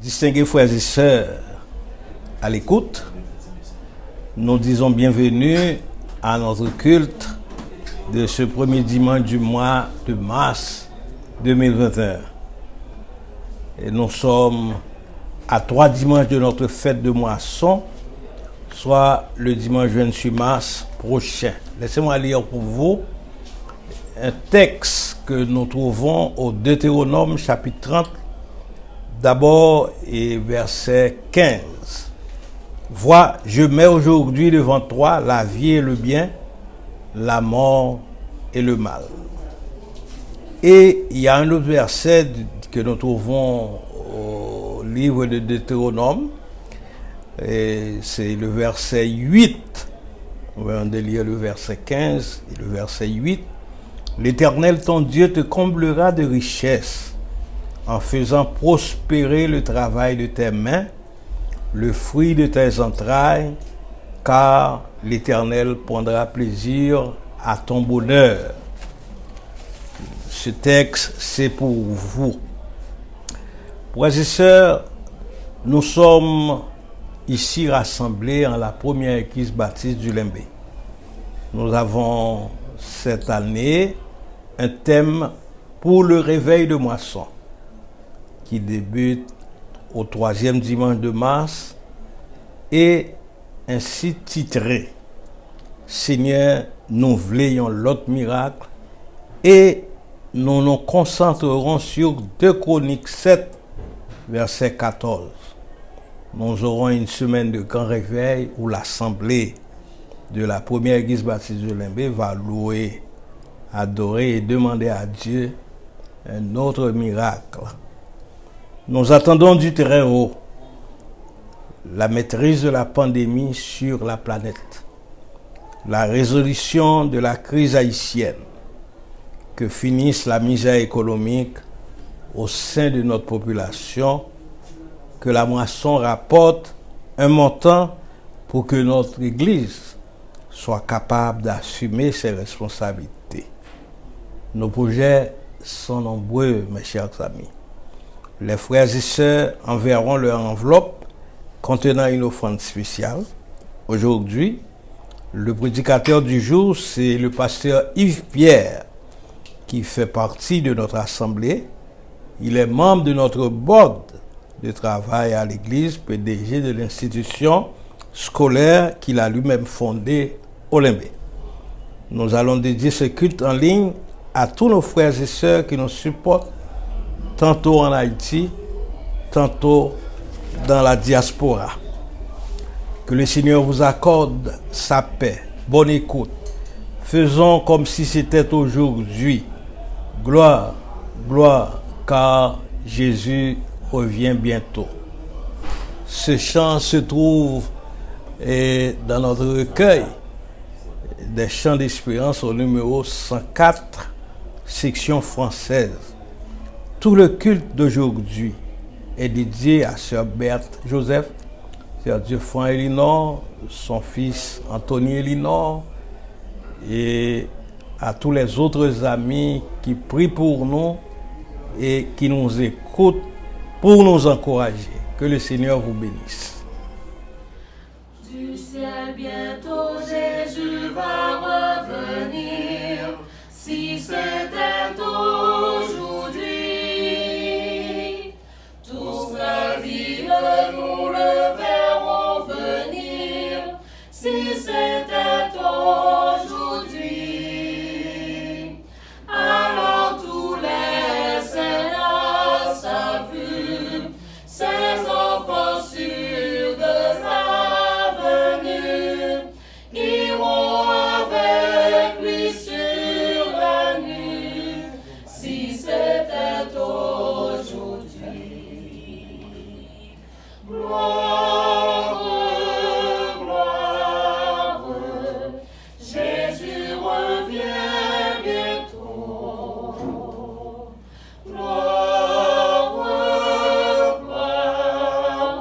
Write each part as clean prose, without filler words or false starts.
Distingués frères et sœurs à l'écoute, nous disons bienvenue à notre culte de ce premier dimanche du mois de mars 2021. Et nous sommes à 3 dimanches de notre fête de moisson, soit le dimanche 28 mars prochain. Laissez-moi lire pour vous un texte que nous trouvons au Deutéronome chapitre 30, d'abord et verset 15. Vois, je mets aujourd'hui devant toi la vie et le bien, la mort et le mal. Et il y a un autre verset que nous trouvons au livre de Deutéronome, et c'est le verset 8. On va lire le verset 15 et le verset 8. L'Éternel, ton Dieu, te comblera de richesses en faisant prospérer le travail de tes mains, le fruit de tes entrailles, car l'Éternel prendra plaisir à ton bonheur. Ce texte, c'est pour vous. Frères et sœurs, nous sommes ici rassemblés en la première église baptiste du Limbé. Nous avons cette année un thème pour le réveil de moisson qui débute au 3e dimanche de mars et ainsi titré « Seigneur, nous voulons l'autre miracle » et nous nous concentrerons sur 2 Chroniques 7, verset 14. Nous aurons une semaine de grand réveil où l'assemblée de la première église baptiste de Limbé va louer, adorer et demander à Dieu un autre miracle. Nous attendons du très haut la maîtrise de la pandémie sur la planète, la résolution de la crise haïtienne, que finisse la misère économique au sein de notre population, que la moisson rapporte un montant pour que notre Église soit capable d'assumer ses responsabilités. Nos projets sont nombreux, mes chers amis. Les frères et sœurs enverront leur enveloppe contenant une offrande spéciale. Aujourd'hui, le prédicateur du jour, c'est le pasteur Yves Pierre, qui fait partie de notre assemblée. Il est membre de notre board de travail à l'église, PDG de l'institution scolaire qu'il a lui-même fondée au Limbé. Nous allons dédier ce culte en ligne à tous nos frères et sœurs qui nous supportent, tantôt en Haïti, tantôt dans la diaspora. Que le Seigneur vous accorde sa paix. Bonne écoute. Faisons comme si c'était aujourd'hui. Gloire, gloire, car Jésus revient bientôt. Ce chant se trouve dans notre recueil des chants d'espérance au numéro 104, section française. Tout le culte d'aujourd'hui est dédié à Sœur Berthe Joseph, Sœur Dieu-Franc Elinor, son fils Anthony Elinor, et à tous les autres amis qui prient pour nous et qui nous écoutent pour nous encourager. Que le Seigneur vous bénisse. Du ciel bientôt Jésus va revenir, si c'était aujourd'hui. Tous la ville nous le verrons venir, si c'était aujourd'hui. Alors tous les saints à sa vue, ses enfants sûrs de sa venue, iront avec lui sur la nue, si c'était aujourd'hui. Gloire, gloire, Jésus revient bientôt. Gloire, gloire,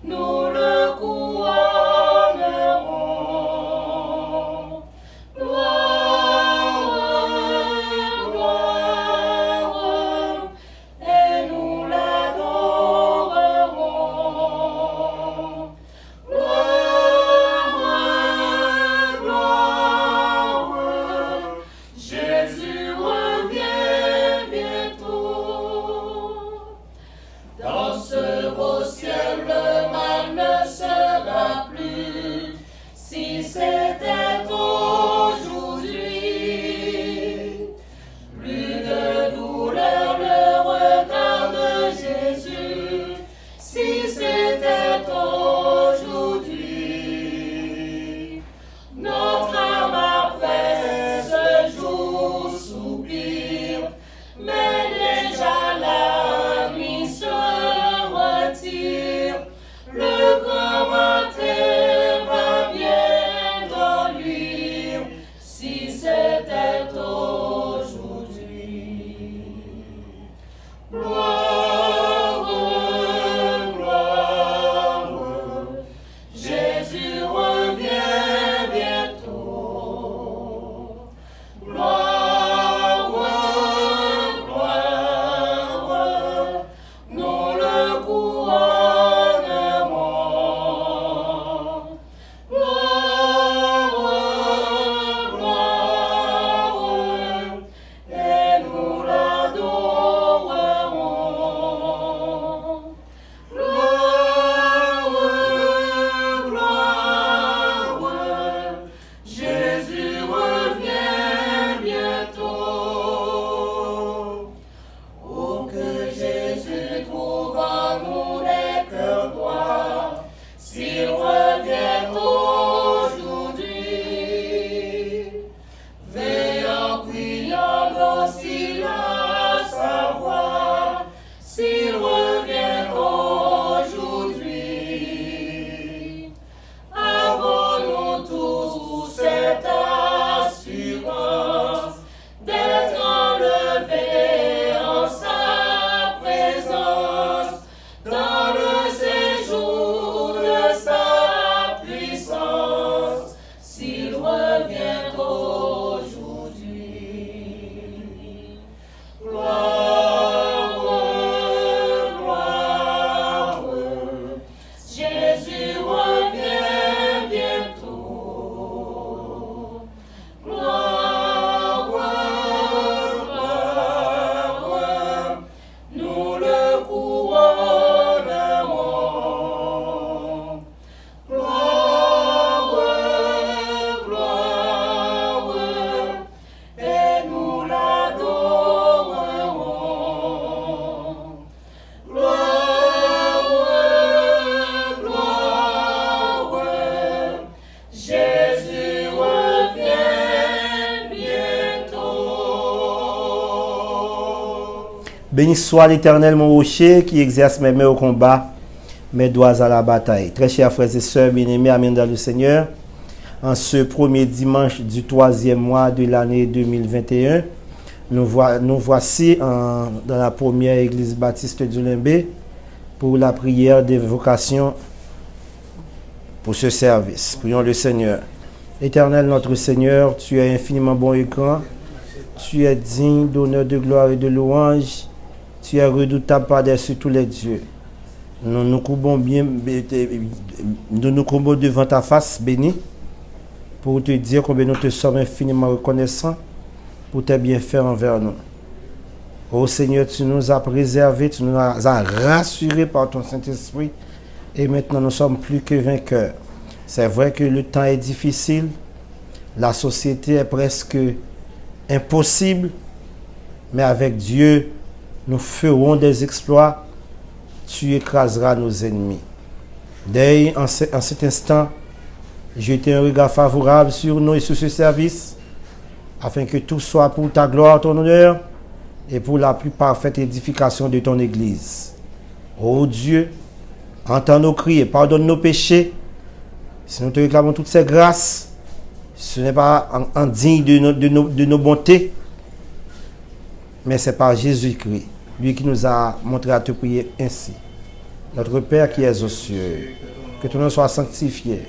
nous le couronnerons. Gloire, gloire, et nous l'adorerons. Béni soit l'Éternel, mon rocher, qui exerce mes mains au combat, mes doigts à la bataille. Très chers frères et sœurs, bien-aimés, amis dans le Seigneur, en ce premier dimanche du 3e mois de l'année 2021, nous voici dans la première église baptiste du Limbé pour la prière d'évocation pour ce service. Prions le Seigneur. Éternel notre Seigneur, tu es infiniment bon et grand. Tu es digne d'honneur, de gloire et de louange. Tu es redoutable par-dessus tous les dieux. Nous nous courbons devant ta face bénie pour te dire combien nous te sommes infiniment reconnaissants pour tes bienfaits envers nous. Ô Seigneur, tu nous as préservés, tu nous as rassurés par ton Saint-Esprit et maintenant nous sommes plus que vainqueurs. C'est vrai que le temps est difficile, la société est presque impossible, mais avec Dieu, nous ferons des exploits, tu écraseras nos ennemis. Dès en cet instant, jetez un regard favorable sur nous et sur ce service, afin que tout soit pour ta gloire, ton honneur, et pour la plus parfaite édification de ton Église. Ô Dieu, entends nos cris et pardonne nos péchés. Si nous te réclamons toutes ces grâces, ce n'est pas indigne de nos bontés, mais c'est par Jésus-Christ, lui qui nous a montré à te prier ainsi. Notre Père qui es aux cieux, que ton nom soit sanctifié,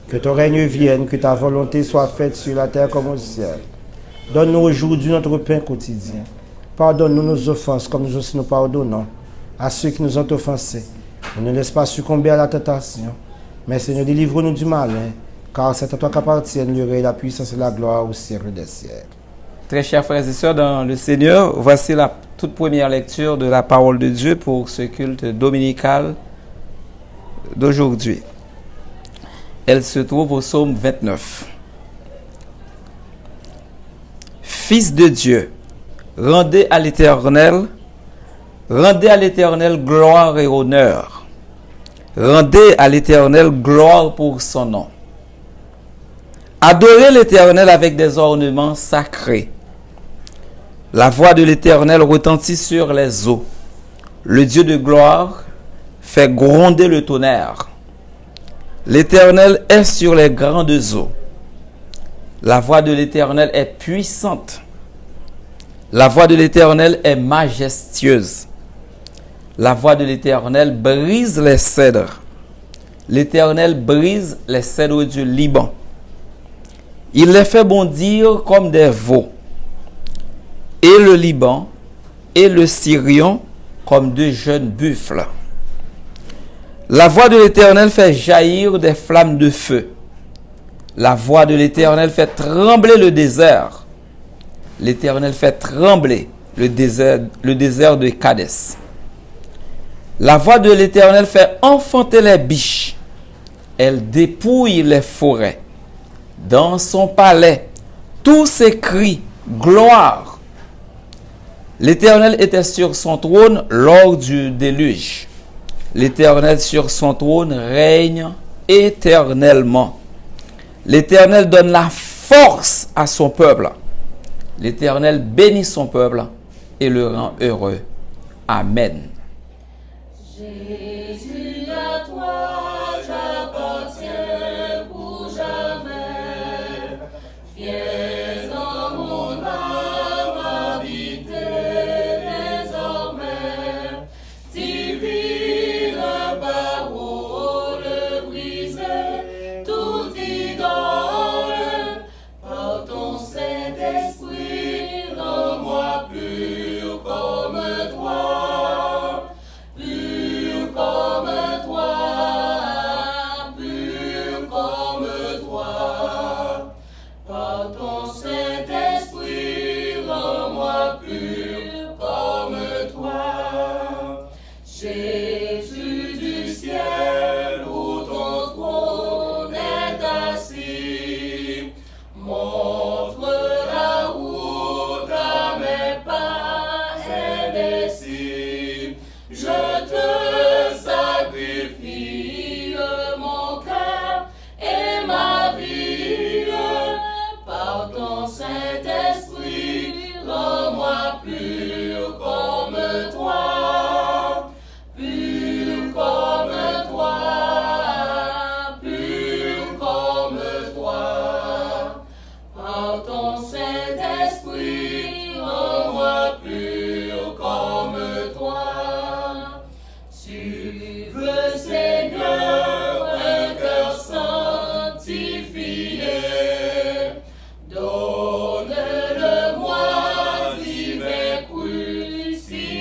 que ton règne vienne, que ta volonté soit faite sur la terre comme au ciel. Donne-nous aujourd'hui notre pain quotidien. Pardonne-nous nos offenses comme nous aussi nous pardonnons à ceux qui nous ont offensés. Ne nous laisse pas succomber à la tentation, mais Seigneur, délivre-nous du malin, car c'est à toi qu'appartiennent le règne, la puissance et la gloire au siècle des siècles. Très chers frères et sœurs dans le Seigneur, voici la toute première lecture de la parole de Dieu pour ce culte dominical d'aujourd'hui. Elle se trouve au psaume 29. Fils de Dieu, rendez à l'Éternel gloire et honneur. Rendez à l'Éternel gloire pour son nom. Adorez l'Éternel avec des ornements sacrés. La voix de l'Éternel retentit sur les eaux. Le Dieu de gloire fait gronder le tonnerre. L'Éternel est sur les grandes eaux. La voix de l'Éternel est puissante. La voix de l'Éternel est majestueuse. La voix de l'Éternel brise les cèdres. L'Éternel brise les cèdres du Liban. Il les fait bondir comme des veaux. Et le Liban et le Sirion comme deux jeunes buffles. La voix de l'Éternel fait jaillir des flammes de feu. La voix de l'Éternel fait trembler le désert. L'Éternel fait trembler le désert de Kadès. La voix de l'Éternel fait enfanter les biches. Elle dépouille les forêts. Dans son palais, tous ces cris, gloire. L'Éternel était sur son trône lors du déluge. L'Éternel sur son trône règne éternellement. L'Éternel donne la force à son peuple. L'Éternel bénit son peuple et le rend heureux. Amen. Jésus, à toi j'appartiens pour jamais. Viens dans mon âme habiter désormais. Divine parole brisée, toute idole, par ton Saint-Esprit, rends-moi pur comme toi. Pur comme Tu veux, Seigneur, un cœur sanctifié. Donne-le-moi, divin crucifié.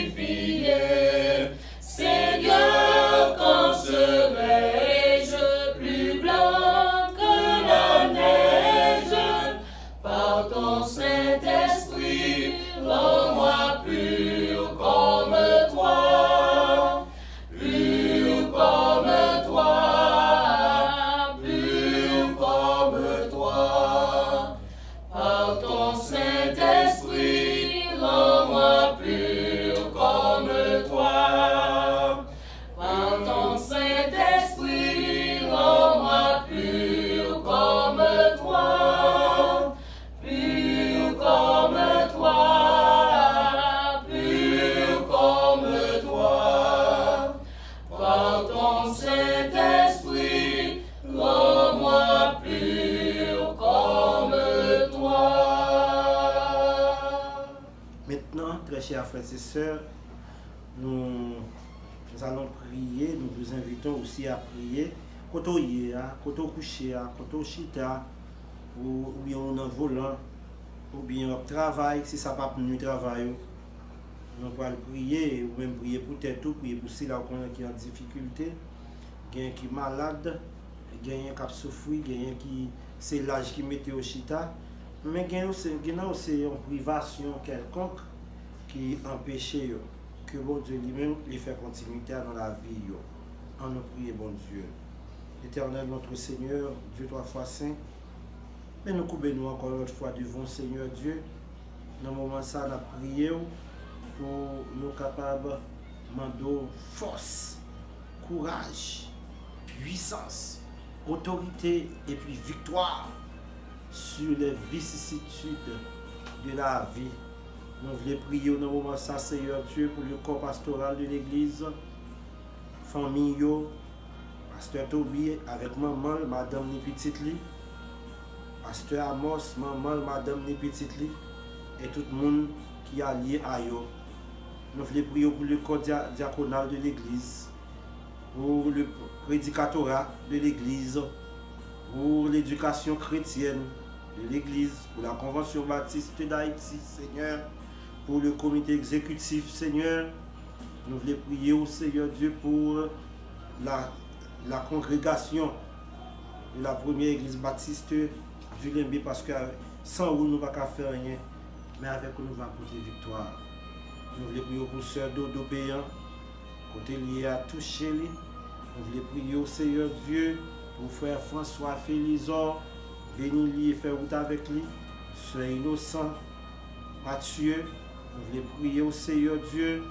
Seigneur, quand serai-je plus blanc que la neige? Par ton Saint-Esprit, rends-moi pur comme toi. Pur comme toi. Pur comme toi. Par ton Saint-Esprit, rends-moi pur comme toi. Par ton Saint-Esprit, rends-moi pur comme toi. Pur comme toi. Pur comme toi. Par ton Saint-Esprit, rends-moi pur comme toi. Maintenant, très chers frères et sœurs, nous allons prier, nous vous invitons aussi à prier. Quand on y est, quand on couche, quand on chita, ou bien on en volant, ou bien on travaille, si ça pas pour nous travailler, nous allons prier, ou même prier pour tête tout, prier pour ceux qui sont en difficulté, quelqu'un qui est malade, quelqu'un qui a souffert, quelqu'un qui c'est l'âge qui mettait au chita, mais quelqu'un aussi une privation quelconque qui empêche que bon Dieu lui-même lui fait continuité dans la vie. En nous prier, bon Dieu. Éternel notre Seigneur, Dieu trois fois saint, mais nous coupons encore une autre fois devant Seigneur Dieu. Dans le moment ça, nous prions pour nous capables de demander force, courage, puissance, autorité et puis victoire sur les vicissitudes de la vie. Nous voulons prier au moment ça, Seigneur Dieu, pour le corps pastoral de l'Église, famille, Pasteur Toby avec maman, Madame ni petite li, Pasteur Amos, maman, Madame ni petite li, et tout le monde qui est lié à eux. Nous voulons prier pour le corps diaconal de l'Église, pour le prédicatorat de l'Église, pour l'éducation chrétienne de l'Église, pour la Convention baptiste d'Haïti, Seigneur, pour le comité exécutif, Seigneur. Nous voulons prier au Seigneur Dieu pour la congrégation de la première église baptiste du Lembe, parce que sans vous, nous ne pouvons pas faire rien, mais avec vous, nous allons porter victoire. Nous voulons prier pour Sœur Dodo Péan, côté lié à toucher lui. Nous voulons prier au Seigneur Dieu pour frère François Félizor, venir lui et faire route avec lui. Sœur Innocent Mathieu, nous voulons prier au Seigneur Dieu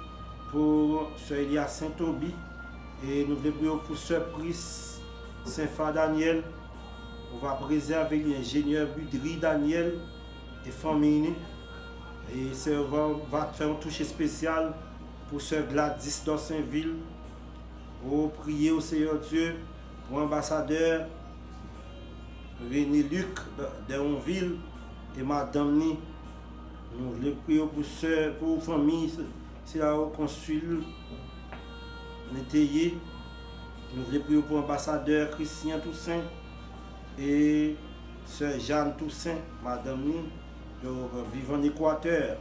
pour Sœur Elia Saint-Toby, et nous voulons prier pour Sœur Pris Saint-Fa Daniel. On va préserver l'ingénieur Budry Daniel et famille. Et ça va faire un toucher spécial pour Sœur Gladys d'Orsainville. Pour prier au Seigneur Dieu pour l'ambassadeur René Luc d'Onville et Madame Ni. Nous voulons prier pour Sœur, pour famille, c'est là au consul Nétayé. Nous voulons prier pour l'ambassadeur Christian Toussaint et Sœur Jeanne Toussaint, Madame Ni, vivant en Équateur.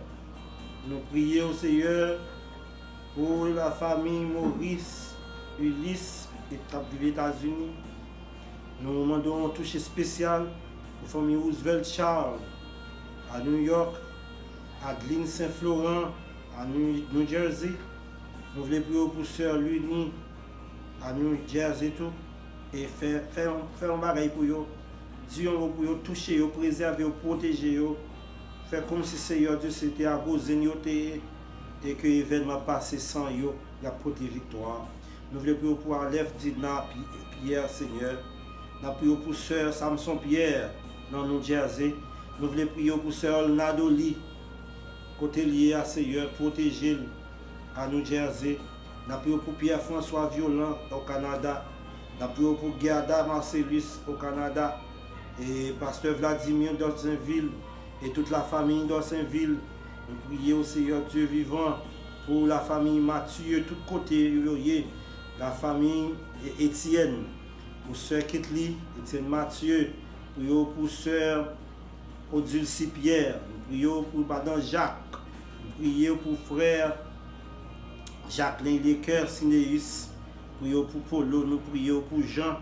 Nous prions au Seigneur pour la famille Maurice, Ulysse et les États-Unis. Nous demandons un toucher spécial pour la famille Roosevelt Charles à New York, Adeline Saint-Florent à New Jersey. Nous voulons prier pour Sœur Luni à New Jersey tout, et faire un bagage pour eux. Dieu pour eux, toucher eux, préserver eux, protéger eux. Faire comme si Seigneur Dieu c'était à cause de nous et que l'événement passé sans eux, il y a porté victoire. Nous voulons prier pour Aleph Dina Pierre, Seigneur. Nous prions pour Sœur Samson Pierre dans New Jersey. Nous voulons prier pour Sœur Nadoli, côté lié à Seigneur, protéger à New Jersey. Nous prions pour Pierre-François Violent au Canada. Nous prions pour Gerda Marcellus au Canada. Et Pasteur Vladimir d'Orsainville et toute la famille d'Orsainville. Nous prions au Seigneur Dieu vivant pour la famille Mathieu, tout côté, la famille Étienne, pour sœur Ketli, Étienne Mathieu, pour sœur Odulcie Pierre, nous prions pour madame Jacques, nous prions pour frère Jacqueline Lecoeur Sinéus, nous prions pour Polo, nous prions pour Jean,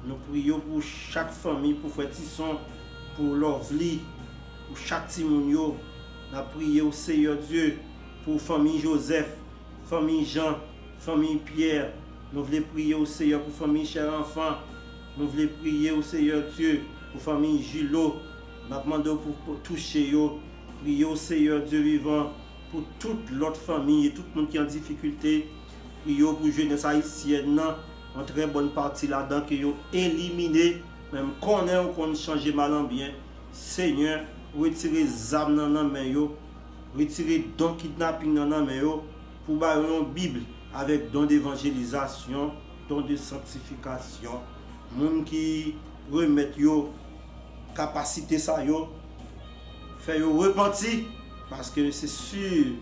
nous prions pour chaque famille, pour frère Tisson, pour Lovely, pour chaque Timounio. Nous prions au Seigneur Dieu pour famille Joseph, famille Jean, famille Pierre. Nous voulons prier au Seigneur pour famille cher enfant. Nous voulons prier au Seigneur Dieu pour famille Gilo. Nous demandons pour toucher yo. Prier au Seigneur Dieu vivant pour toute l'autre famille et tout le monde qui est en difficulté. Prier pour jeunesse haïtienne, en très bonne partie là-dedans qui ont éliminé, même qu'on ait ou qu'on change mal en bien. Seigneur, retirez les âmes dans la main, retirez don kidnapping dans la main, pour une Bible avec don d'évangélisation, don de sanctification. Moun qui remettent yo capacité ça yo, fait yo repentir parce que c'est sûr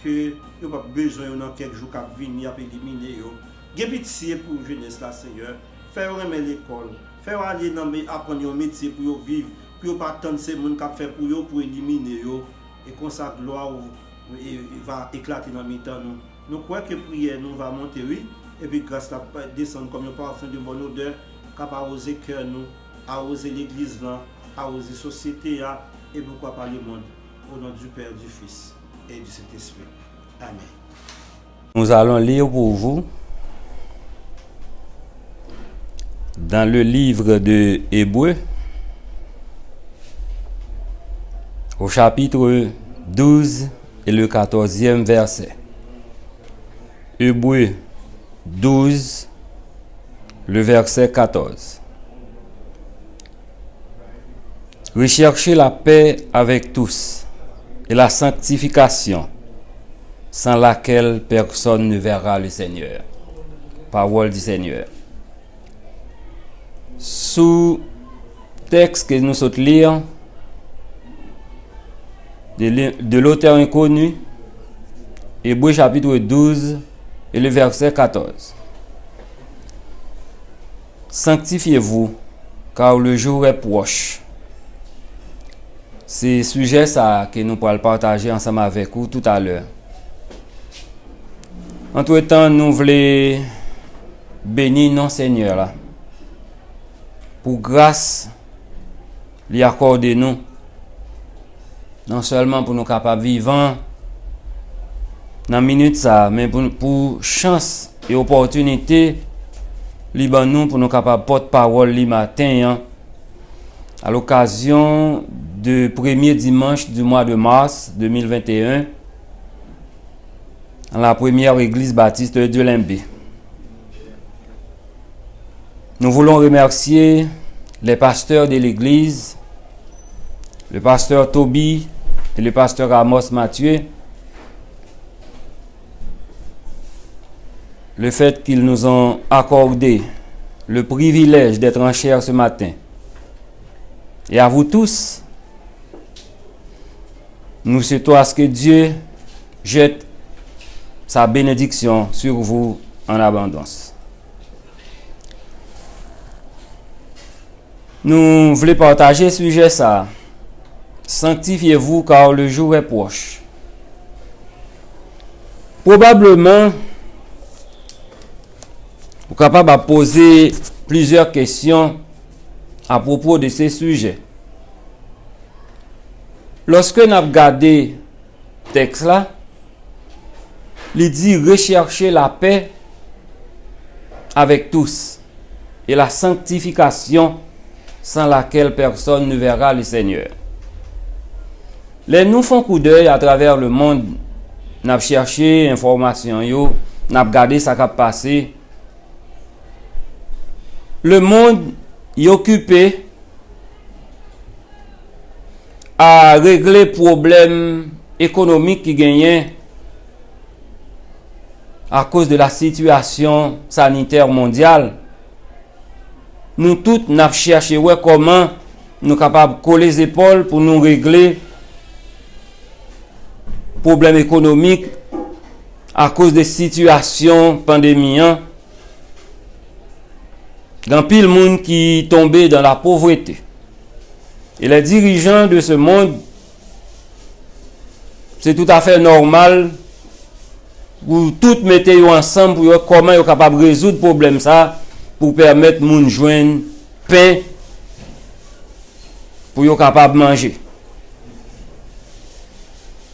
que yo pas besoin dans quelques jours qu'a venir à éliminer yo. Gen pitié pour jeunesse là Seigneur, faire remettre l'école, faire aller dans apprendre un métier pour yo vivre, pour pas attendre ces moun qu'a fait pour yo pour éliminer yo et comme ça gloire va éclater dans mi-temps nous. Nous croyons que prière nous va monter oui et puis grâce à descendre comme un parfum de bonne odeur capable arroser cœur nous, arroser l'église là, arroser société là et pourquoi pas le monde au nom du Père, du Fils et du Saint-Esprit. Amen. Nous allons lire pour vous dans le livre de Hébreux au chapitre 12 et le 14e verset. Hébreux 12, le verset 14. Recherchez la paix avec tous et la sanctification, sans laquelle personne ne verra le Seigneur. Parole du Seigneur. Sous texte que nous sommes lire de l'auteur inconnu, Hébreux chapitre 12 et le verset 14. Sanctifiez-vous, car le jour est proche. C'est sujet ça que nous pourrons partager ensemble avec vous tout à l'heure. Entre-temps, nous voulons bénir nos Seigneur là, pour grâce lui accorder nous, non seulement pour nous capables vivants dans minute ça, mais pour chance et opportunité liban nous pour nous capables porte-parole le matin à l'occasion de premier dimanche du mois de mars 2021 dans la première église baptiste de Limbé. Nous voulons remercier les pasteurs de l'église, le pasteur Toby et le pasteur Amos Mathieu, le fait qu'ils nous ont accordé le privilège d'être en chair ce matin. Et à vous tous, nous souhaitons à ce que Dieu jette sa bénédiction sur vous en abondance. Nous voulons partager ce sujet ça. Sanctifiez-vous car le jour est proche. Probablement, vous êtes capable de poser plusieurs questions à propos de ces sujets. Lorsque nous avons regardé le texte là, il dit rechercher la paix avec tous et la sanctification sans laquelle personne ne verra le Seigneur. Les nous font coup d'œil à travers le monde, nous avons cherché information, nous avons regardé ce qui a passé. Le monde est occupé à régler les problèmes économiques qui gagnent à cause de la situation sanitaire mondiale. Nous tous nous cherché comment nous sommes capables de coller les épaules pour nous régler les problèmes économiques à cause des situations pandémiques grand pile monde qui tombé dans la pauvreté. Et les dirigeants de ce monde, c'est tout à fait normal pour tout mettre ensemble pour voir comment ils sont capables de résoudre le problème ça pour permettre moun joindre pain pour être capable de manger.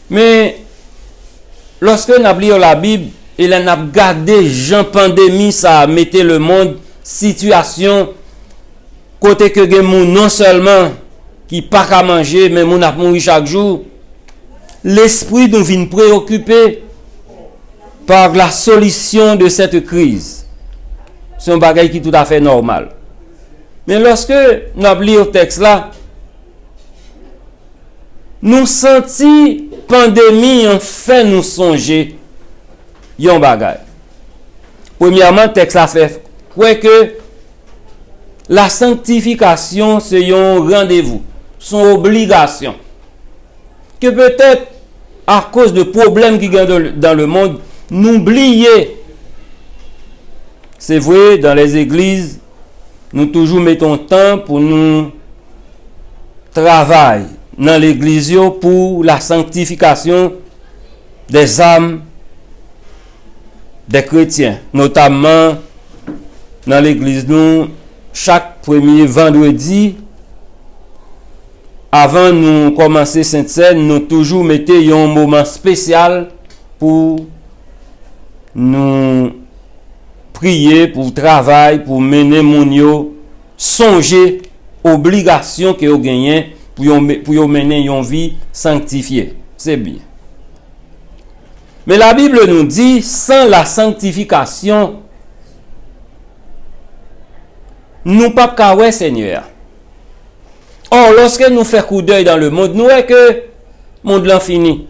Mais lorsque nous avons la Bible et nous avons gardé Jean pandémie, ça a mis le monde situation côté que les gens non seulement qui pas qu'à manger mais moun a mourir chaque jour, l'esprit nous vient préoccuper par la solution de cette crise. C'est un bagage qui est tout à fait normal. Mais lorsque nous avons lu le texte là, nous sentons pandémie en fait nous songer yon bagay. Premièrement, le texte a fait que la sanctification c'est un rendez-vous, son obligation. Que peut-être à cause de problèmes qui gagnent dans le monde, nous oublions. C'est vrai, dans les églises, nous toujours mettons temps pour nous travailler dans l'église pour la sanctification des âmes des chrétiens, notamment dans l'église nous chaque premier vendredi avant nous commencer Sainte Seine, nous toujours mettons un moment spécial pour nous prier, pour travailler, pour mener mon yo songer obligation que vous gagnez pour mener une vie sanctifiée. C'est bien. Mais la Bible nous dit, sans la sanctification, nous pas qu'à Seigneur. Or, lorsque nous faisons coup d'œil dans le monde, nous voyons que le monde l'en fini.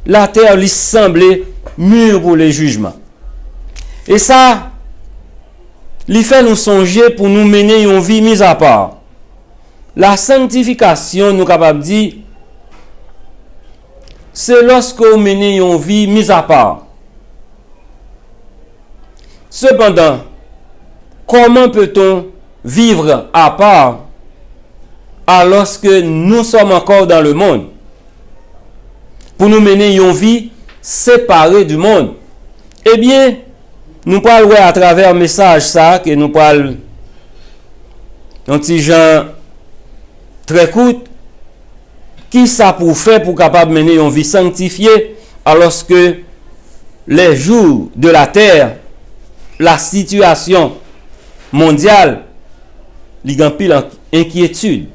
La terre lui semblait mûre pour les jugements. Et ça, lui fait nous songer pour nous mener une vie mise à part. La sanctification, nous capables de dire, c'est lorsque nous menons une vie mise à part. Cependant, comment peut-on vivre à part alors que nous sommes encore dans le monde? Pour nous mener une vie séparée du monde. Eh bien, nous parlons à travers un message ça, que nous parlons un petit gens très court, qui ça pour faire pour capable mener une vie sanctifiée alors que les jours de la terre, la situation mondiale, il y a pile inquiétude.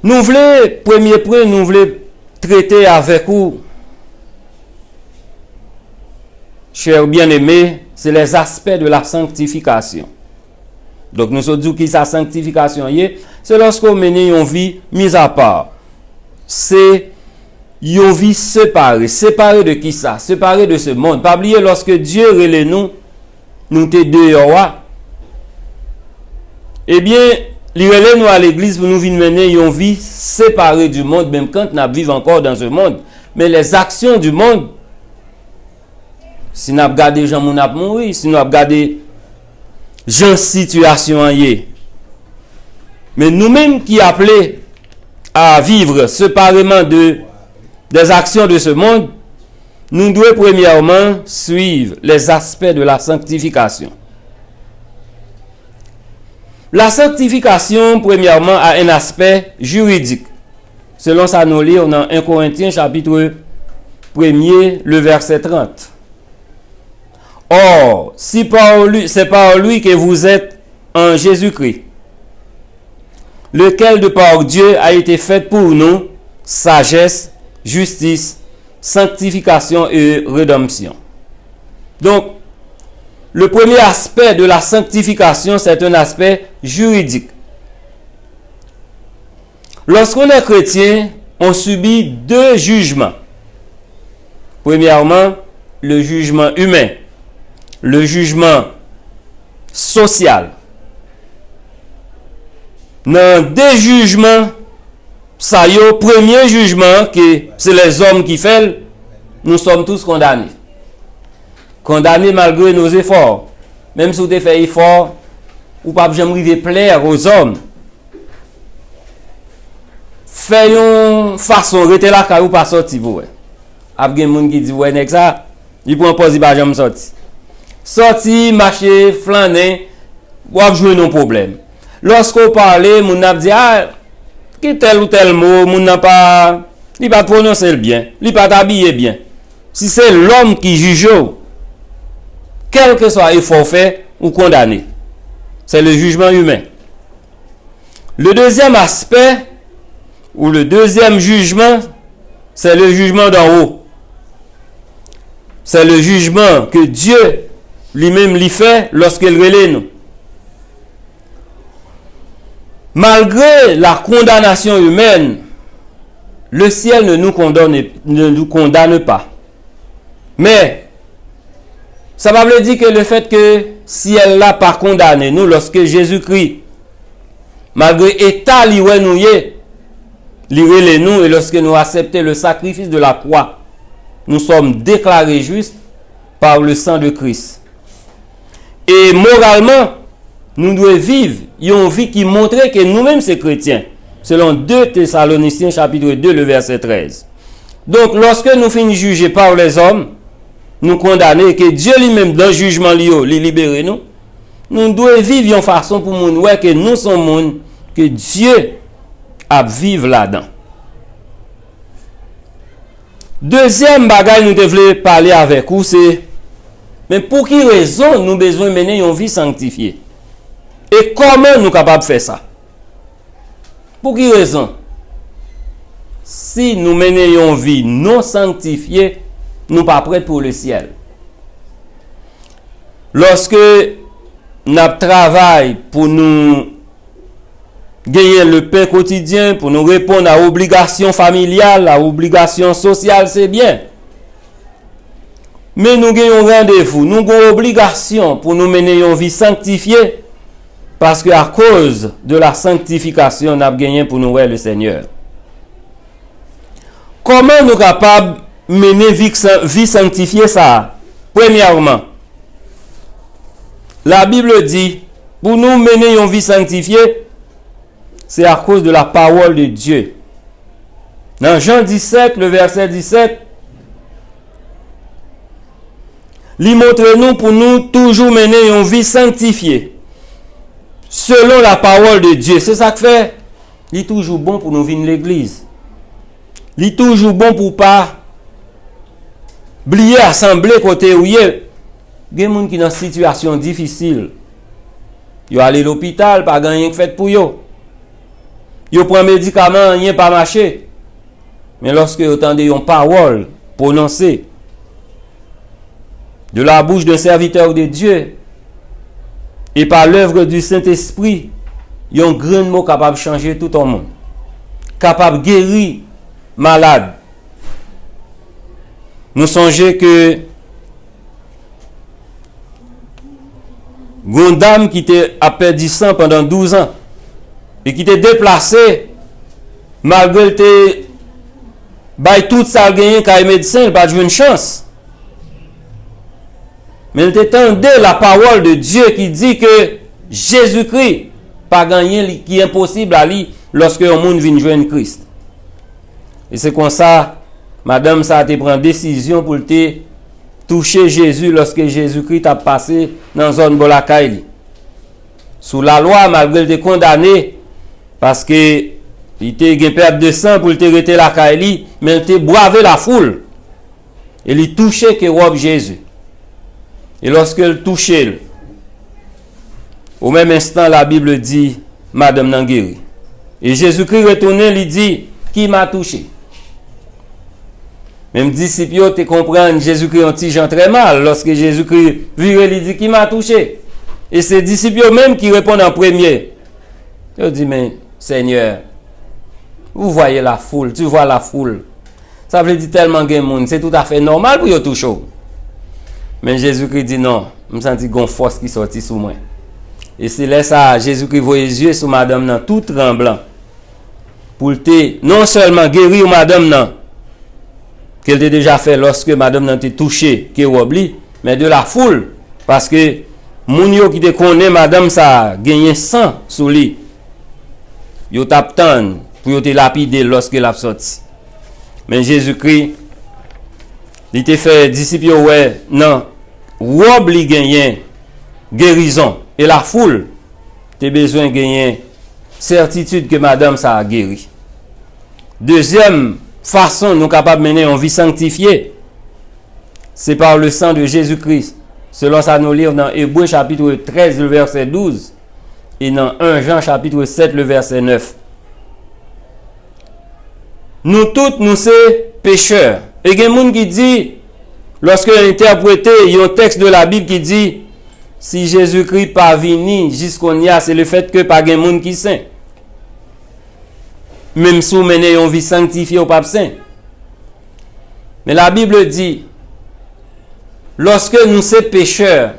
Nous voulons, premier point, nous voulons traiter avec vous, chers bien-aimés, c'est les aspects de la sanctification. Donc nous sommes dit que sa sanctification c'est lorsqu'on mène une vie mise à part. C'est une vie séparée. Séparée de qui ça? Séparée de ce monde. Pas oublier lorsque Dieu relève nous t'es dehors. Eh bien, il relève nous à l'église pour nous mener une vie séparée du monde, même quand nous vivons encore dans ce monde. Mais les actions du monde, si nous avons regardé gens qui ont mouru, si nous avons regardé gens situation yé. Mais nous-mêmes qui appelés à vivre séparément des actions de ce monde, nous devons premièrement suivre les aspects de la sanctification. La sanctification, premièrement, a un aspect juridique. Selon ça, nous lisons dans 1 Corinthiens chapitre 1er, le verset 30. Or, si c'est par lui que vous êtes en Jésus-Christ, lequel de par Dieu a été fait pour nous sagesse, justice, sanctification et rédemption. Donc, le premier aspect de la sanctification, c'est un aspect juridique. Lorsqu'on est chrétien, on subit deux jugements. Premièrement, le jugement humain, le jugement social. Dans deux jugements, ça y est, premier jugement, que c'est les hommes qui font, nous sommes tous condamnés. Condamnés malgré nos efforts. même si vous avez fait effort, ou pas jamais arriver plaire aux hommes. Fais une façon, rester là, car ou pas sortir pour. Après, il y a des gens qui disent, ouais, nek ça, il prend pause, il va jamais sortir. Sortir, marcher, flâner, ou jouer nos problèmes. Lorsqu'on parle, on a dit, ah, qui tel ou tel mot, on n'a pas, il pas prononcer le bien, il pas habillé bien. Si c'est l'homme qui juge, quel que soit l'effort fait ou condamné, c'est le jugement humain. Le deuxième aspect, ou le deuxième jugement, c'est le jugement d'en haut. C'est le jugement que Dieu lui-même lui fait lorsqu'il relève nous. Malgré la condamnation humaine, le ciel ne nous condamne pas. Mais, ça va veut dire que le fait que si elle l'a pas condamné nous, lorsque Jésus-Christ, malgré état lié nous, lié nous, et lorsque nous acceptons le sacrifice de la croix, nous sommes déclarés justes par le sang de Christ. Et moralement, nous devons vivre une vie qui montre que nous-mêmes, c'est chrétiens. Selon 2 Thessaloniciens, chapitre 2, le verset 13. Donc, lorsque nous finissons juger par les hommes, nous condamner, que Dieu lui-même, dans le jugement, lui libère nous, nous devons vivre une façon pour nous voir que nous sommes monde que Dieu a vivre là-dedans. Deuxième bagage nous devons parler avec vous, c'est mais pour quelle raison nous besoin mener une vie sanctifiée? Et comment nous sommes capables de faire ça? Pour quelle raison? Si nous menons une vie non sanctifiée, nous ne sommes pas prêts pour le ciel. Lorsque nous travaillons pour nous gagner le pain quotidien, pour nous répondre à obligations familiales, à obligations sociales, c'est bien. Mais nous gagnons rendez-vous, nous avons obligation pour nous mener une vie sanctifiée, parce que à cause de la sanctification, nous avons gagné pour nous voir le Seigneur. Comment nous sommes capables de mener vie sanctifiée ça? Premièrement, la Bible dit, pour nous mener une vie sanctifiée, c'est à cause de la parole de Dieu. Dans Jean 17, le verset 17, il montre nous pour nous toujours mener une vie sanctifiée. Selon la parole de Dieu. C'est ça que fait. Il est toujours bon pour nous venir l'église. Il est toujours bon pour pas oublier assembler côté où il y a des gens qui sont dans une situation difficile. Ils allé à l'hôpital, pas gagner fait pour eux. Ils prennent médicaments, rien pas marché. Mais lorsque vous entendez une parole prononcée de la bouche d'un serviteur de Dieu et par l'œuvre du Saint-Esprit, il y a un grand mot capable de changer tout le monde. Capable de guérir malade. Nous songeons que une dame qui a perdu sang pendant 12 ans et qui était déplacée malgré que tout ça gagné quand médecin, il n'a pas eu une chance. Mais il entendait la parole de Dieu qui dit que Jésus-Christ pas gagné qui est impossible à lui lorsque un monde vient joindre Christ. Et c'est comme ça, madame, ça a été pris décision pour te toucher Jésus lorsque Jésus-Christ a passé dans la zone Bolakaïli. Sous la loi, malgré le condamné, parce que il était une perte de sang pour te rester la Kaili, mais il était bravé la foule. Et il touchait que robe Jésus. Et lorsqu'il touchait, au même instant, la Bible dit, madame n'a guéri. Et Jésus-Christ retourné, il dit, qui m'a touché? Même disciples te comprennent, Jésus-Christ ont dit très mal. Lorsque Jésus-Christ vire, il dit, qui m'a touché? Et c'est disciples même qui répondent en premier. Il dit, mais Seigneur, vous voyez la foule, tu vois la foule. Ça veut dire tellement de monde, c'est tout à fait normal pour vous toucher. Mais Jésus-Christ dit non, je me sens une force qui sortit sous moi. Et c'est là ça, Jésus-Christ voit les yeux sur madame nan, tout tremblant. Pour te non seulement guérir madame nan, qu'elle a déjà fait lorsque madame nan te touché, qui oublie, mais de la foule. Parce que moun yo qui te connaît madame ça gagné sang sous lui. Yo t'attend pour yo te lapider lorsque l'a sorti. Mais Jésus-Christ il te fait disciple ouais non robe li gagné guérison et la foule te besoin gagner certitude que madame ça a guéri. Deuxième façon nous capable mener une vie sanctifiée, c'est par le sang de Jésus-Christ. Selon ça nous lire dans Hébreux chapitre 13 le verset 12 et dans 1 Jean chapitre 7 le verset 9. Nous tous nous sommes pécheurs. Et il y a des gens qui dit lorsque interprété un texte de la Bible qui dit si Jésus-Christ pas venu jusqu'au nia, c'est le fait que pas de monde qui saint. Même si vous menez une vie sanctifiée au pape saint. Mais la Bible dit lorsque nous sommes pécheurs,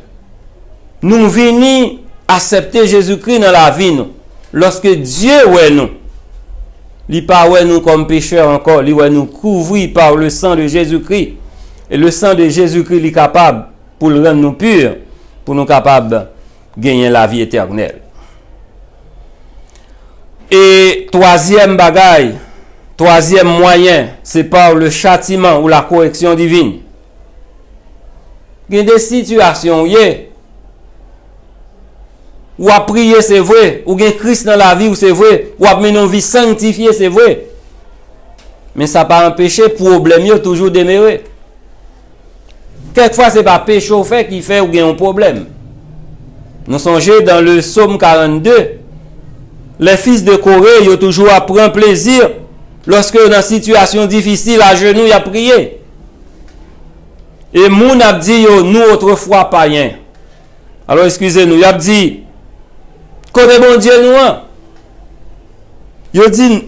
nous venons accepter Jésus-Christ dans la vie nous. Lorsque Dieu ouais nous, il pas ouais nous comme pécheurs encore, il ouais nous couvrir par le sang de Jésus-Christ. Et le sang de Jésus-Christ est capable pour le rendre nous purs, pour nous capables de gagner la vie éternelle. Et troisième bagaille, troisième moyen, c'est par le châtiment ou la correction divine. Il y a des situations où à prier c'est vrai, ou bien Christ dans la vie ou c'est vrai, ou à mener une vie sanctifiée c'est vrai. Mais ça pas empêcher problème toujours demeurer. Quelquefois c'est pas péché au fait qui fait ou bien un problème. Nous songez dans le psaume 42, les fils de Corée, ils ont toujours à prendre plaisir lorsque dans une situation difficile à genoux, ils ont prié. Et moun a dit, nous autrefois païens. Alors excusez-nous, il a dit, côté bon Dieu nous, il a dit,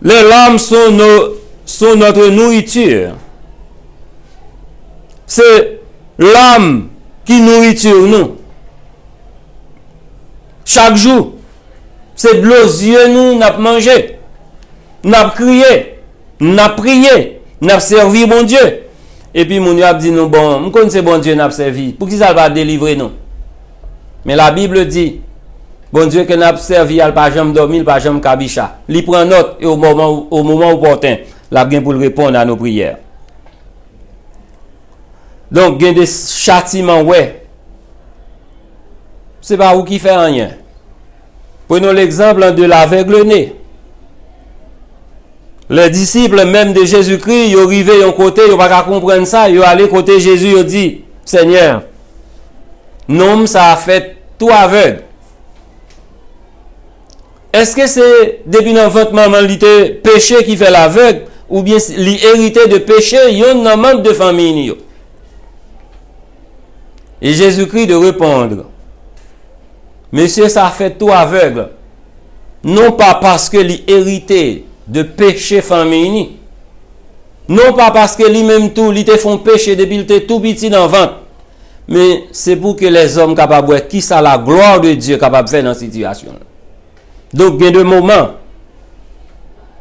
les larmes sont notre nourriture. C'est l'âme qui nourriture nous. Chaque jour, c'est de l'eau yeux nous n'a mangé, n'a crié, n'a prié, n'a servi bon Dieu. Et puis mon a dit nous bon, nous connaissons bon Dieu n'a servi. Pour qui ça va délivrer nous? Mais la Bible dit bon Dieu que n'a servi, il pas jamais dormir, il pas jamais kabicha. Il prend note et au moment opportun, la bien pour répondre à nos prières. Donc il y a des châtiments ouais. C'est pas vous qui fait rien. Prenons l'exemple de l'aveugle-né. Les disciples même de Jésus-Christ, ils arrivaient à un côté, ils n'ont pas comprendre ça, ils sont allés côté Jésus, ils ont dit, Seigneur, non, ça a fait tout aveugle. Est-ce que c'est depuis notre maman, il était péché qui fait l'aveugle, ou bien l'hérité de péché, il y a un membre de famille. Et Jésus-Christ de répondre, Monsieur, ça a fait tout aveugle. Non pas parce que l'hérité de péché famille, non pas parce que lui-même tout, il te font péché depuis il était tout petit dans le ventre, mais c'est pour que les hommes capables de voir qui ça la gloire de Dieu capable de faire dans cette situation. Donc, il y a des moments,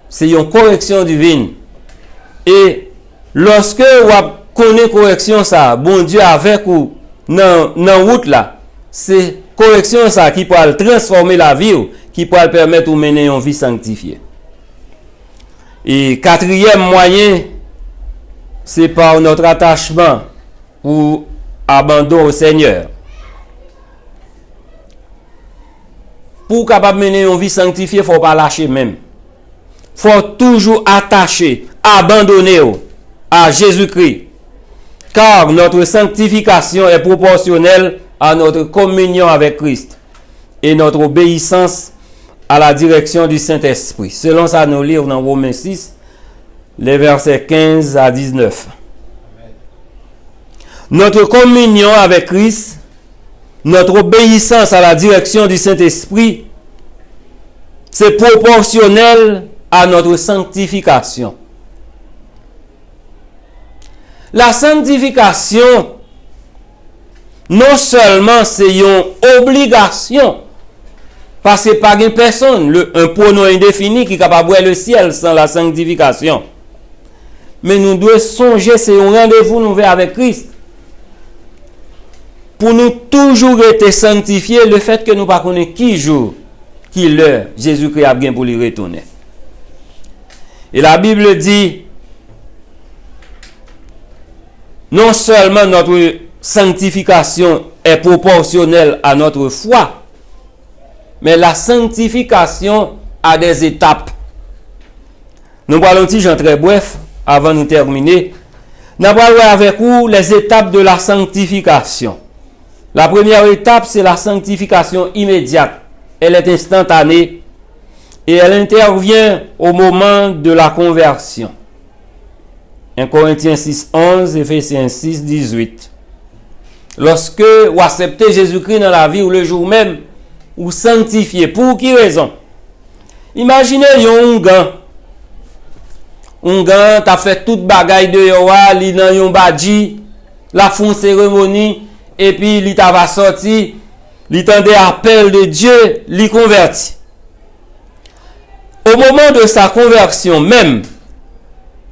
c'est une correction divine. Et lorsque vous connaissez correction ça, bon Dieu avec vous, dans la route là, c'est correction ça qui peut transformer la vie, qui peut permettre de mener une vie sanctifiée. Et quatrième moyen, c'est par notre attachement ou abandon au Seigneur. Pour capable mener une vie sanctifiée, il ne faut pas lâcher même. Il faut toujours attacher, abandonner à Jésus-Christ. Car notre sanctification est proportionnelle à notre communion avec Christ et notre obéissance à la direction du Saint-Esprit. Selon ça, nous lisons dans Romains 6, les versets 15 à 19. Notre communion avec Christ, notre obéissance à la direction du Saint-Esprit, c'est proportionnel à notre sanctification. La sanctification, non seulement c'est une obligation, parce que pas de personne, un pronom indéfini qui est capable de voir le ciel sans la sanctification. Mais nous devons songer, c'est un rendez-vous nous avec Christ. Pour nous toujours été sanctifiés, le fait que nous ne connaissons pas qui jour, qui l'heure, Jésus-Christ a bien pour lui retourner. Et la Bible dit, non seulement notre sanctification est proportionnelle à notre foi, mais la sanctification a des étapes. Nous parlons petit Jean très bref, avant de terminer. Nous parlons avec vous les étapes de la sanctification. La première étape, c'est la sanctification immédiate. Elle est instantanée et elle intervient au moment de la conversion. 1 Corinthiens 6, 11, Éphésiens 6, 18. Lorsque vous acceptez Jésus-Christ dans la vie ou le jour même, vous sanctifiez. Pour qui raison? Imaginez un gars. Un gars, t'as fait toute bagaille de yoa, li nan yon badji, la font cérémonie, et puis li t'a va sorti, li tendait appel de Dieu, li converti. Au moment de sa conversion même,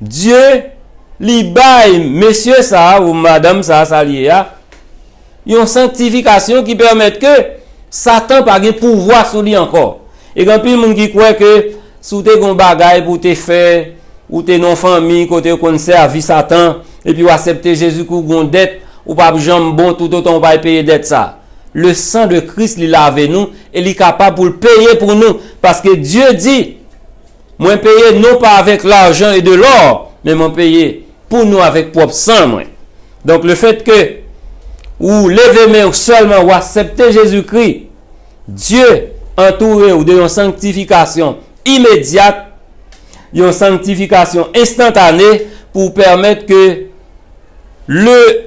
Dieu li baille monsieur ça ou madame ça liya, yon sanctification qui permet que Satan pas gen pouvoir sur lui encore. Et quand puis moun qui croit que sous te gon bagay pour te faire ou te non famille côté qu'on servi Satan et puis ou accepter Jésus kou gon dette ou pas jambe bon tout autant on va payer dette ça. Le sang de Christ li lave nous et il est capable pour le payer pour nous parce que Dieu dit moi payer non pas avec l'argent et de l'or mais moi payer pour nous avec propre sang moi. Donc le fait que ou lever main seulement ou accepter Jésus-Christ, Dieu entouré ou de une sanctification immédiate, une sanctification instantanée pour permettre que le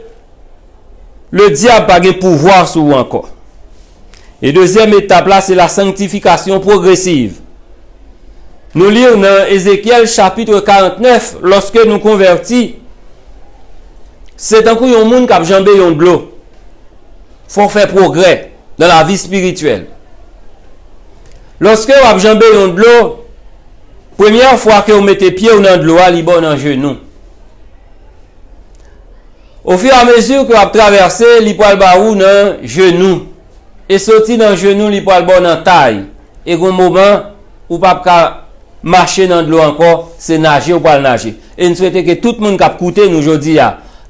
diable n'a pas pouvoir sur vous encore. Et deuxième étape là, c'est la sanctification progressive. Nous lisons dans Ézéchiel chapitre 49, lorsque nous convertis, c'est un coup un monde qui a jambé de l'eau. Faut faire progrès dans la vie spirituelle. Lorsque vous avez jambé de l'eau, première fois que vous mettez pied dans de l'eau, vous êtes bon dans genou. Au fur et à mesure que vous avez traversé, vous êtes bon dans genou. Et sorti dans genou, vous êtes bon dans taille. Et au moment où vous ne pouvez pas marcher dans de l'eau encore, c'est nager ou pas nager. Et nous souhaitons que tout le monde qui a écouté nous aujourd'hui,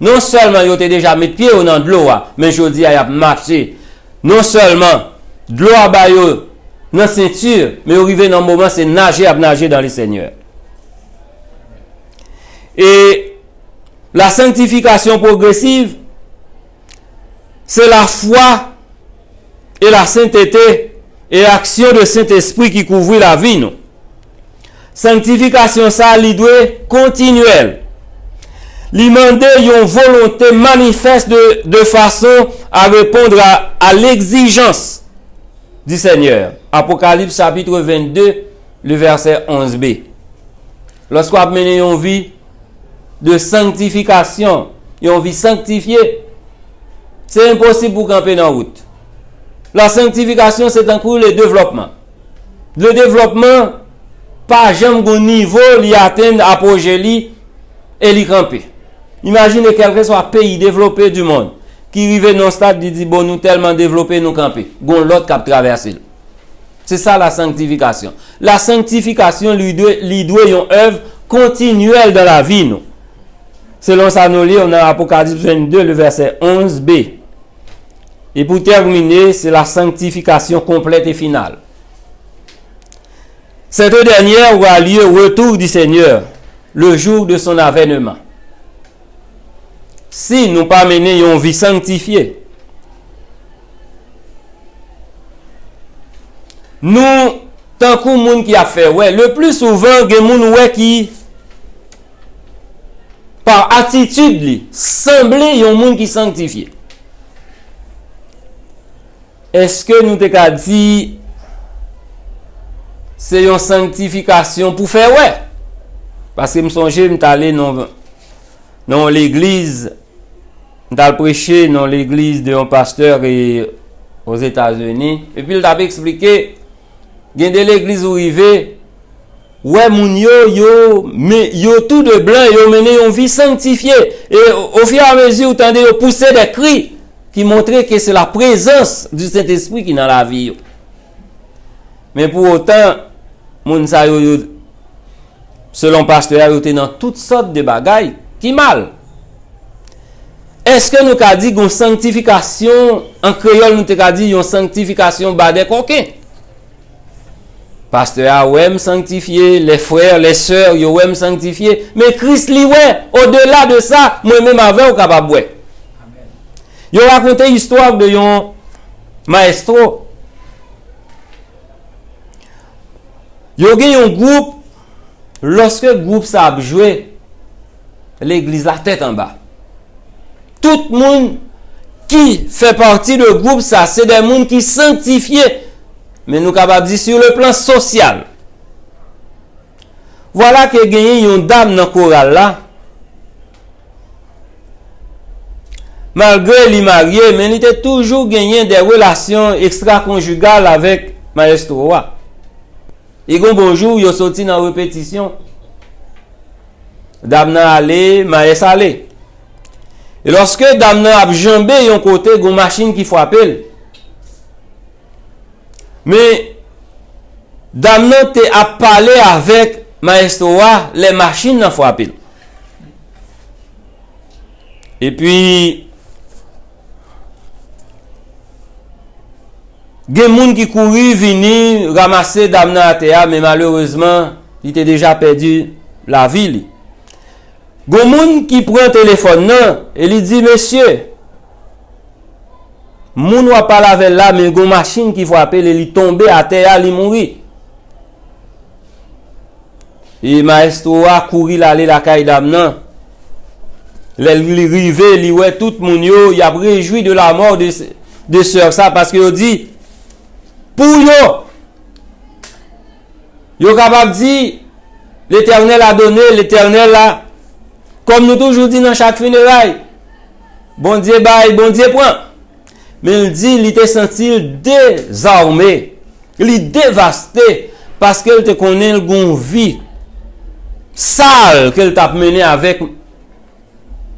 non seulement vous avez déjà mis pied dans de l'eau, mais aujourd'hui il a marché. Non seulement de l'eau à baillot dans la ceinture, mais arrivé dans le moment c'est nager dans le Seigneur. Et la sanctification progressive, c'est la foi et la sainteté et l'action de Saint-Esprit qui couvre la vie. Nous. Sanctification, ça, il doit continuelle. Il demande une volonté manifeste de façon à répondre à l'exigence du Seigneur. Apocalypse chapitre 22, le verset 11b. Lorsqu'on a mené une vie de sanctification, une vie sanctifiée, c'est impossible pour camper dans la route. La sanctification, c'est un coup le développement. Le développement, pas jamais au niveau, il atteint apogée et il camper. Imaginez quelqu'un soit pays développé du monde qui arrive dans un stade qui dit bon nous tellement développé nous camper. Gon l'autre qui traverser. C'est ça la sanctification. La sanctification lui doit une œuvre continuelle dans la vie nous. Selon ça nous lisons dans Apocalypse 22 le verset 11b. Et pour terminer, c'est la sanctification complète et finale. Cette dernière aura lieu au retour du Seigneur, le jour de son avènement. Si nous pas mener une vie sanctifiée, nous, tant que monde qui a fait, ouais, le plus souvent, il y a des gens qui, par attitude, semblent un monde qui sanctifié. Est-ce que nous t'avons dit c'est une sanctification pour faire ouais? Parce que je me songeais, je suis allé dans l'église, je suis prêché dans l'église d'un pasteur aux États-Unis. Et puis il t'a expliqué, il y a de l'église où il est, ouais, moun yo tout de blanc, yo mené une vie sanctifiée. Et au fur et à mesure, vous tendez à pousser des cris. qui montrait que c'est la présence du Saint-Esprit qui est dans la vie. Mais pour autant, moun sa yo, selon pasteur, yo était dans toutes sortes de bagailles qui mal. Est-ce que nous avons dit une sanctification, en créole nous avons dit une sanctification bade coquin? Pasteur a ouem sanctifié, les frères, les sœurs, yo ouem sanctifié, mais Christ li ouais, au-delà de ça, moi-même avant ou capable ouais. Yo raconté l'histoire de yon maestro. Yo gen yon groupe, lorsque le groupe ça a joué, l'église la tête en bas. Tout le monde qui fait partie du groupe ça, c'est des gens qui sanctifiés. Mais nous capables de dire sur le plan social. Voilà que gagné une dame dans le choral là. Malgré les mariés, mais il était toujours gagné des relations extra-conjugales avec Maestro. Et bon bonjour, il sorti dans la répétition. Dame n'a allé, Maestro allé. Et lorsque dame n'a a jambé yon côté, une machine qui frappe. Mais dame n'a te a parlé avec Maestro, les machines n'a frappé. Et puis gen moun qui couru vini ramasser dame nan atea, mais malheureusement il était déjà perdu la vie. Gen moun qui prend téléphone nan et lui dit monsieur moun wa pas avec là mais gon machine qui frappe il tomber à terre il mourir. Et maestro a couru aller la caille dame nan. Les rivé li ouais tout moun yo y a réjoui de la mort de sœur ça parce que yo dit pour yo capable dire l'Éternel a donné, l'Éternel a, comme nous toujours dit dans chaque funérailles, bon Dieu bail, bon Dieu point. Mais il dit il était senti désarmé, il dévasté parce qu'il te connaît une vie sale qu'elle t'a mené avec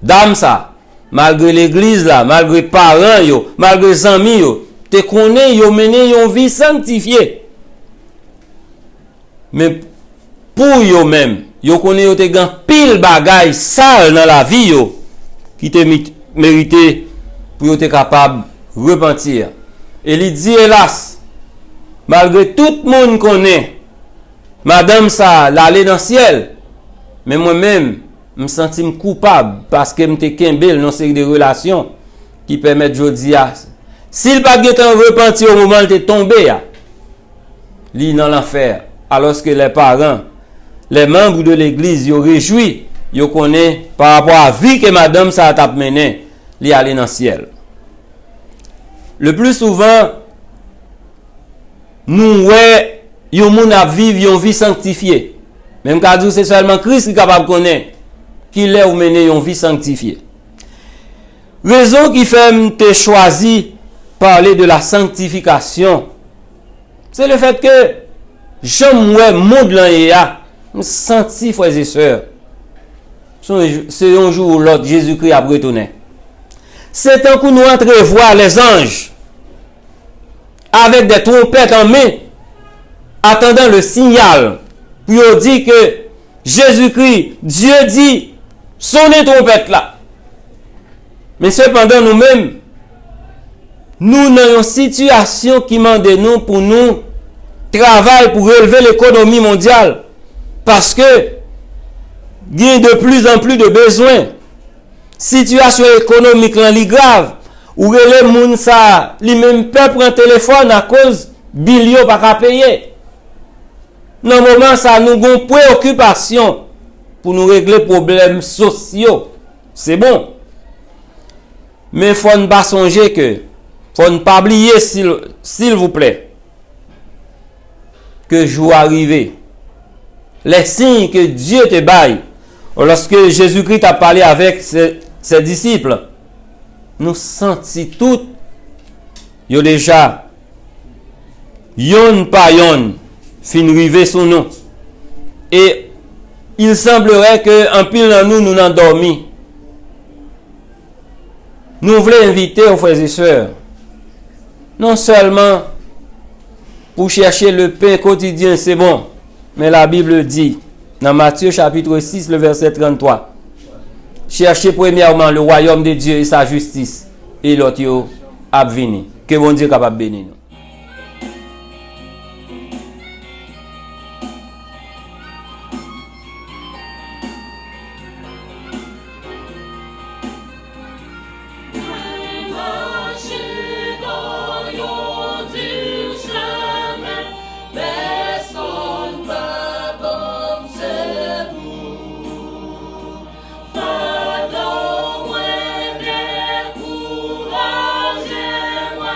dame ça, malgré l'église là, malgré parents yo, malgré les amis yo. Te connaît yo mené yon vie sanctifiée. Mais pour yo même, yo connaît yo te gan pile bagay sale dans la vie yo qui te mérité pour yo te capable repentir. Et il dit hélas, malgré tout le monde connaît madame ça l'aller dans le ciel, mais moi-même me senti coupable parce que me te kembel dans série de relations qui permettent jodi a s'il pas été repenti au moment où il est tombé, il est dans l'enfer. Alors que les parents, les membres de l'église, ils réjouissent, ils connaissent par rapport à la vie que madame ça a mené, il est allé dans le ciel. Le plus souvent, nous, ouais, yon moun a vivre une vie sanctifiée. Même quand c'est seulement Christ qui est capable de connaître qu'il est ou mené une vie sanctifiée. Raison qui fait te choisi parler de la sanctification, c'est le fait que j'aime monde là me senti frères et sœurs, c'est un jour où l'autre Jésus-Christ a retourné. C'est un coup nous entrevoir les anges avec des trompettes en main, attendant le signal pour dire que Jésus-Christ, Dieu dit, sonnez trompette là. Mais cependant nous-mêmes, nous avons une situation qui demande nous pour nous travailler pour relever l'économie mondiale. Parce que il y a de plus en plus de besoins. Situation économique là li grave. Ou les moun ça, li même pas prendre téléphone à cause bilio pas payer. Dans le moment ça nous avons préoccupation pour nous régler problèmes sociaux. C'est bon. Mais il faut ne pas songer que faut ne pas oublier, s'il vous plaît, que jour arrivé, les signes que Dieu te baille, lorsque Jésus-Christ a parlé avec ses disciples, nous sentons tout, yo déjà, yon pa yon, fin rivé sur nous. Et il semblerait que en pile dans nous, nous n'en dormi. nous voulons inviter aux frères et sœurs, non seulement pour chercher le pain quotidien, c'est bon, mais la Bible dit, dans Matthieu chapitre 6, le verset 33, cherchez premièrement le royaume de Dieu et sa justice, et l'autre a venir. Que bon Dieu capable de bénir nous. Marcher dans yon du chemin, personne pas comme c'est vous. Pardon, moi, découragez-moi,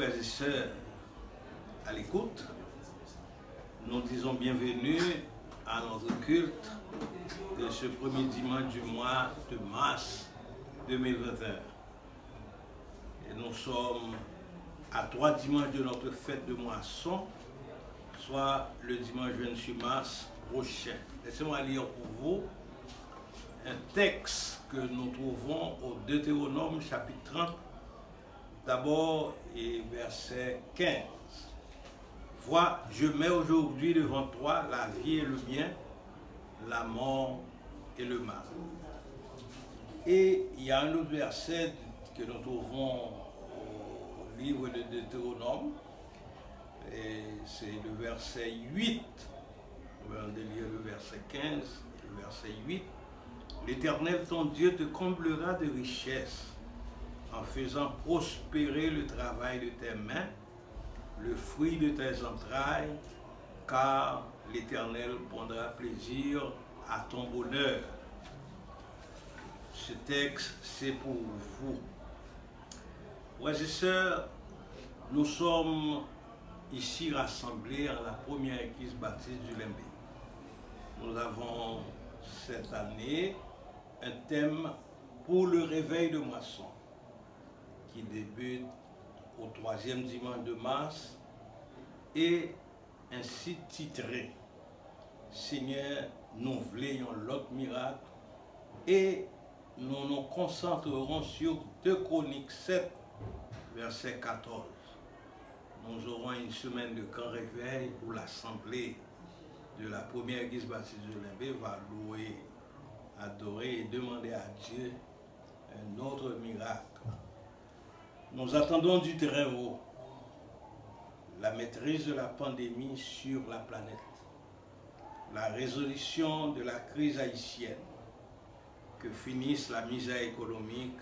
frères et sœurs à l'écoute, nous disons bienvenue à notre culte de ce premier dimanche du mois de mars 2021. Et nous sommes à 3 dimanches de notre fête de moisson, soit le dimanche 28 mars prochain. Laissez-moi lire pour vous un texte que nous trouvons au Deutéronome chapitre 30, d'abord et verset 15. Vois, je mets aujourd'hui devant toi la vie et le bien, la mort et le mal. Et il y a un autre verset que nous trouvons au livre de Deutéronome, et c'est le verset 8. On va lire le verset 15, le verset 8. L'Éternel, ton Dieu, te comblera de richesses en faisant prospérer le travail de tes mains, le fruit de tes entrailles, car l'Éternel prendra plaisir à ton bonheur. Ce texte, c'est pour vous. Frères et sœurs, nous sommes ici rassemblés en la première église baptiste du Limbé. Nous avons cette année un thème pour le réveil de moisson qui débute au 3e dimanche de mars et ainsi titré Seigneur, nous voulons l'autre miracle, et nous nous concentrerons sur 2 Chroniques 7, verset 14. Nous aurons une semaine de grand réveil où l'assemblée de la première église baptiste de Limbé va louer, adorer et demander à Dieu un autre miracle. Nous attendons du très haut la maîtrise de la pandémie sur la planète, la résolution de la crise haïtienne, que finisse la misère économique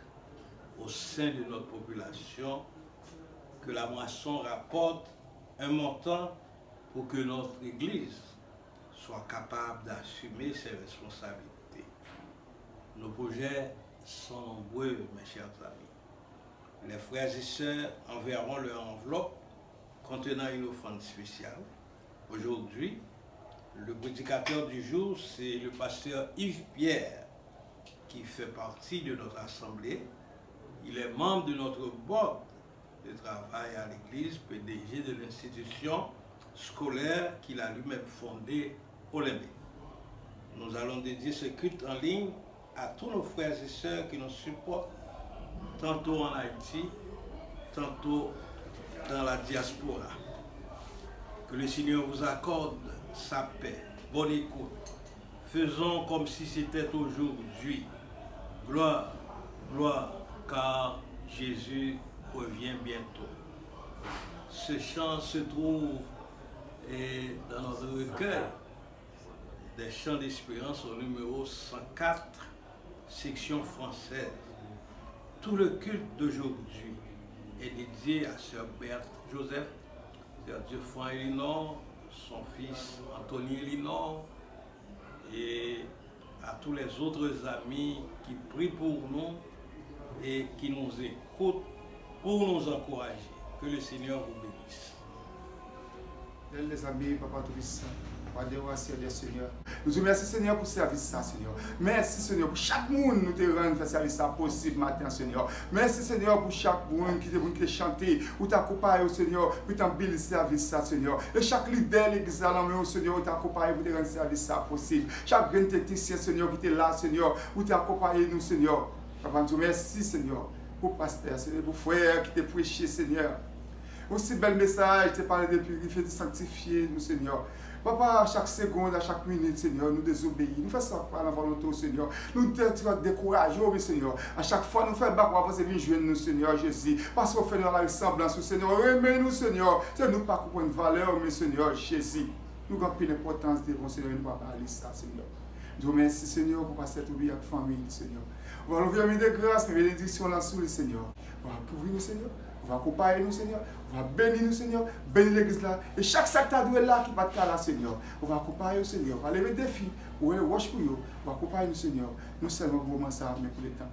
au sein de notre population, que la moisson rapporte un montant pour que notre Église soit capable d'assumer ses responsabilités. Nos projets sont nombreux, mes chers amis. Les frères et sœurs enverront leur enveloppe contenant une offrande spéciale. Aujourd'hui, le prédicateur du jour, c'est le pasteur Yves Pierre, qui fait partie de notre assemblée. Il est membre de notre board de travail à l'église, PDG de l'institution scolaire qu'il a lui-même fondée au Limbé. Nous allons dédier ce culte en ligne à tous nos frères et sœurs qui nous supportent, tantôt en Haïti, tantôt dans la diaspora. Que le Seigneur vous accorde sa paix. Bonne écoute. Faisons comme si c'était aujourd'hui. Gloire, gloire, car Jésus revient bientôt. Ce chant se trouve dans notre recueil des chants d'espérance au numéro 104, section française. Tout le culte d'aujourd'hui est dédié à Sœur Berthe Joseph, Sœur Geoffroy Elinor, son fils Anthony Elinor, et à tous les autres amis qui prient pour nous et qui nous écoutent pour nous encourager. Que le Seigneur vous bénisse. Les amis, Papa Tout-Puissant, Seigneur. Nous te remercions, Seigneur, pour ce service, Seigneur. Merci, Seigneur, pour chaque monde nous te rendre faire service possible matin, Seigneur. Merci, Seigneur, pour chaque monde qui te chanter, ou t'accompagner, Seigneur, pour t'embellir le service, Seigneur. Et chaque leader, l'église, Seigneur, ou t'accompagner pour te rendre service possible. Chaque grand technicien, Seigneur, qui est là, Seigneur, ou t'accompagner nous, Seigneur. Papa, nous te remercions, Seigneur, pour pasteur, Seigneur, pour frère qui t'a prêché, Seigneur. Aussi bel message, tu parles de purifier, de sanctifier nous, Seigneur. Papa, à chaque seconde, à chaque minute, Seigneur, nous désobéissons. Nous faisons ça par la volonté, Seigneur. Nous te décourageons, Seigneur. À chaque fois, nous faisons bac pour avancer, venir joindre nous, Seigneur Jésus. Parce qu'on fait dans la ressemblance, Seigneur. Remets-nous, Seigneur. C'est nous pas comprendre une valeur, mais Seigneur Jésus. Nous avons pris l'importance de Seigneur, nous ne pas parler ça, Seigneur. Je vous remercie, Seigneur, pour passer cette vie avec la famille, Seigneur. On va l'ouvrir de grâce, mais bénédiction là sous le Seigneur. On va couvrir nous, Seigneur. On va accompagner nous, Seigneur. On va bénir nous, Seigneur. Bénir l'église là. Et chaque secteur là qui va être là, Seigneur. On va accompagner nous, Seigneur. On va lever des défis. On va wash pour nous. On va accompagner nous, Seigneur. Nous seulement pour ça, mais pour les temps.